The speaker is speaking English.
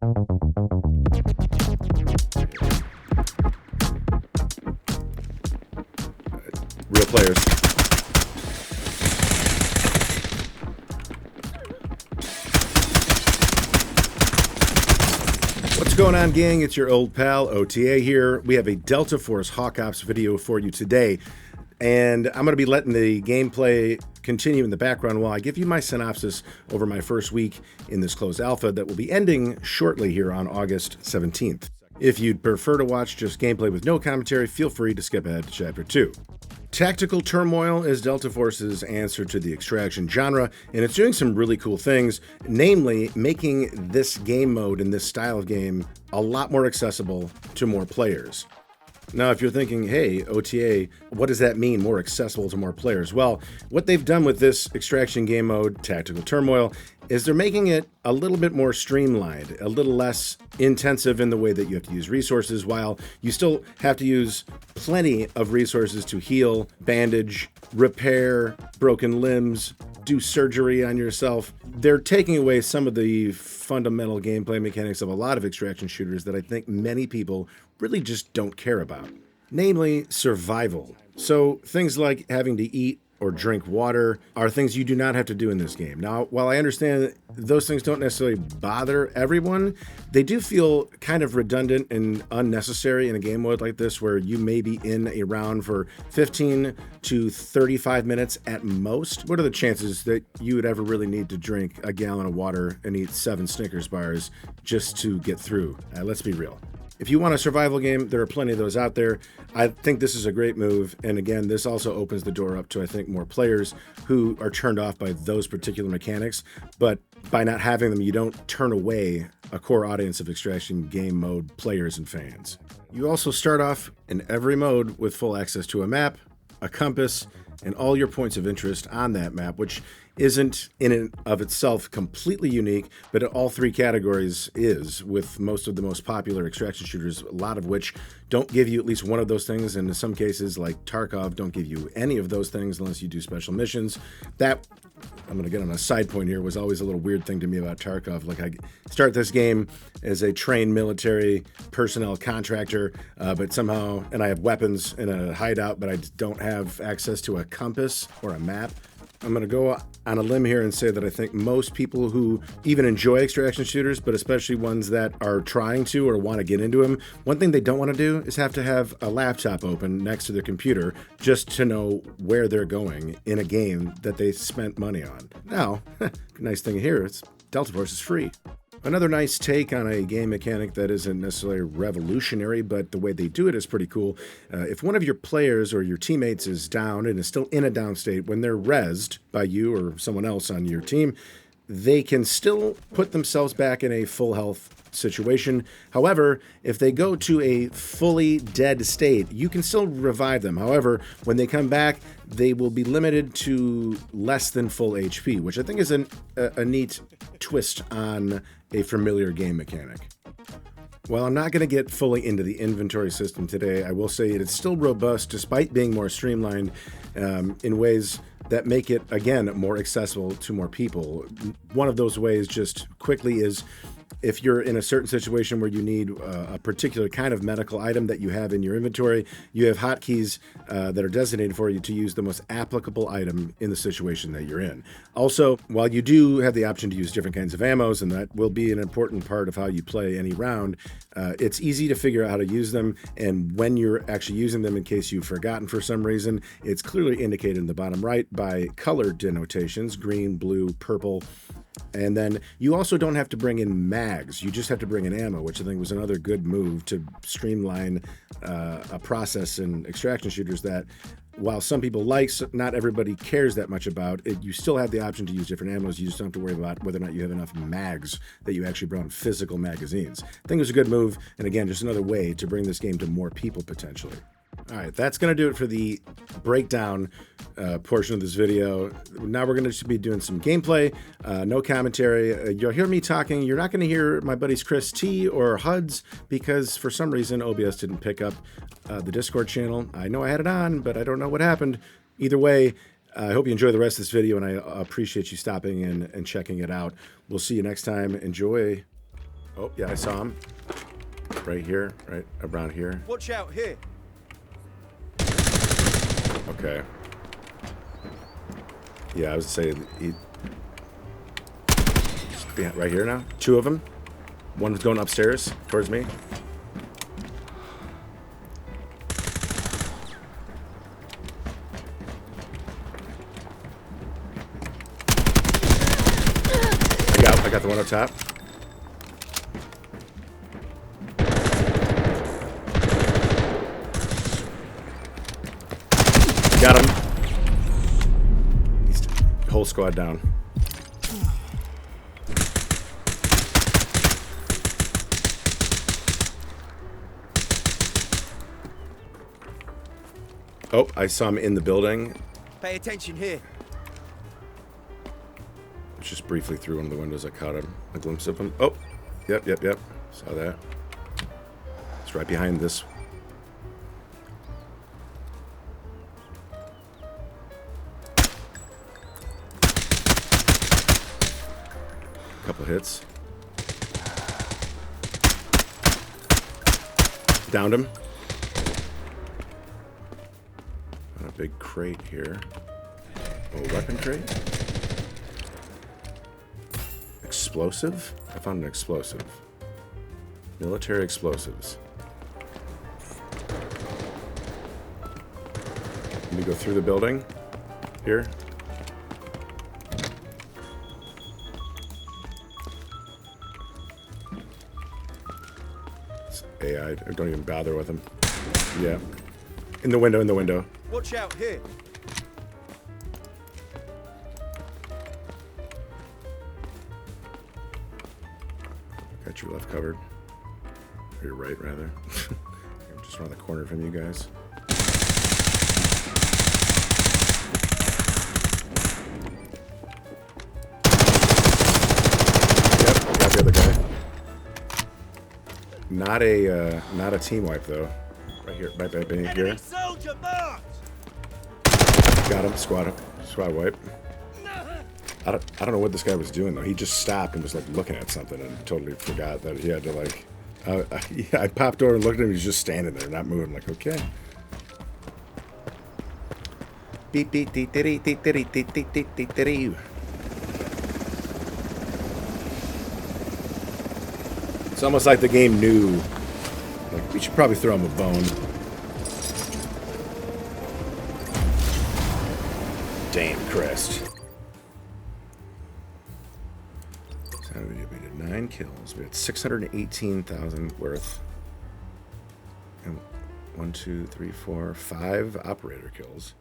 Real players. What's going on, gang? It's your old pal OTA here. We have a Delta Force Hawk Ops video for you today, and I'm going to be letting the gameplay continue in the background while I give you my synopsis over my first week in this closed alpha that will be ending shortly here on August 17th. If you'd prefer to watch just gameplay with no commentary, feel free to skip ahead to Chapter 2. Tactical Turmoil is Delta Force's answer to the extraction genre, and it's doing some really cool things, namely making this game mode and this style of game a lot more accessible to more players. Now, if you're thinking, hey, OTA, what does that mean, more accessible to more players? Well, what they've done with this extraction game mode, Tactical Turmoil, is they're making it a little bit more streamlined, a little less intensive in the way that you have to use resources, while you still have to use plenty of resources to heal, bandage, repair broken limbs, do surgery on yourself. They're taking away some of the fundamental gameplay mechanics of a lot of extraction shooters that I think many people really just don't care about, namely survival. So things like having to eat or drink water are things you do not have to do in this game. Now, while I understand that those things don't necessarily bother everyone, they do feel kind of redundant and unnecessary in a game mode like this, where you may be in a round for 15 to 35 minutes at most. What are the chances that you would ever really need to drink a gallon of water and eat 7 Snickers bars just to get through? Let's be real. If you want a survival game, there are plenty of those out there. I think this is a great move. And again, this also opens the door up to, I think, more players who are turned off by those particular mechanics. But by not having them, you don't turn away a core audience of extraction game mode players and fans. You also start off in every mode with full access to a map, a compass, and all your points of interest on that map, which isn't in and of itself completely unique, but in all 3 categories is, with most of the most popular extraction shooters, a lot of which don't give you at least one of those things, and in some cases, like Tarkov, don't give you any of those things unless you do special missions. That, I'm going to get on a side point here, was always a little weird thing to me about Tarkov. Like, I start this game as a trained military personnel contractor, but somehow, and I have weapons in a hideout, but I don't have access to a compass or a map. I'm going to go on a limb here and say that I think most people who even enjoy extraction shooters, but especially ones that are trying to or want to get into them, one thing they don't want to do is have to have a laptop open next to their computer just to know where they're going in a game that they spent money on. Now, nice thing here, it's Delta Force is free. Another nice take on a game mechanic that isn't necessarily revolutionary, but the way they do it is pretty cool. If one of your players or your teammates is down and is still in a down state, when they're rezzed by you or someone else on your team, they can still put themselves back in a full health situation. However, if they go to a fully dead state, you can still revive them. However, when they come back, they will be limited to less than full HP, which I think is a neat twist on a familiar game mechanic. While I'm not going to get fully into the inventory system today, I will say it's still robust despite being more streamlined in ways that make it, again, more accessible to more people. One of those ways, just quickly, is if you're in a certain situation where you need a particular kind of medical item that you have in your inventory, you have hotkeys that are designated for you to use the most applicable item in the situation that you're in. Also, while you do have the option to use different kinds of ammos, and that will be an important part of how you play any round, it's easy to figure out how to use them, and when you're actually using them, in case you've forgotten for some reason, it's clearly indicated in the bottom right by color denotations: green, blue, purple. And then you also don't have to bring in mags. You just have to bring in ammo, which I think was another good move to streamline a process in extraction shooters that, while some people like, not everybody cares that much about it. You still have the option to use different ammos. You just don't have to worry about whether or not you have enough mags that you actually brought in physical magazines. I think it was a good move, and again, just another way to bring this game to more people potentially. All right, that's going to do it for the breakdown portion of this video. Now we're going to be doing some gameplay, no commentary. You'll hear me talking. You're not going to hear my buddies Chris T or Huds, because for some reason OBS didn't pick up the Discord channel. I know I had it on, but I don't know what happened. Either way, I hope you enjoy the rest of this video, and I appreciate you stopping in and checking it out. We'll see you next time. Enjoy. Oh, yeah, I saw him. Right here, right around here. Watch out here. Okay. Yeah, I was saying he. Right here now. 2 of them. One's going upstairs towards me. I got the one up top. Got him. He's whole squad down. Oh, I saw him in the building. Pay attention here. Just briefly through one of the windows. I caught him. A glimpse of him. Oh, yep. Saw that. It's right behind this. Couple hits. Downed him. Got a big crate here. Oh, weapon crate. Explosive? I found an explosive. Military explosives. Let me go through the building. Here. It's AI. Don't even bother with him. Yeah. In the window. Watch out here. Got your left covered. Or your right, rather. I'm just around the corner from you guys. Yep, got the other guy. Not a team wipe though. Right here, right here. Got him. Squad wipe. I don't know what this guy was doing though. He just stopped and was like looking at something and totally forgot that he had to like. I popped over and looked at him. He's just standing there, not moving. I'm like, okay. Beep beep dee dee dee dee dee dee dee dee dee. It's almost like the game knew. Like we should probably throw him a bone. Damn crest. We did 9 kills. We had 618,000 worth. And 1, 2, 3, 4, 5 operator kills.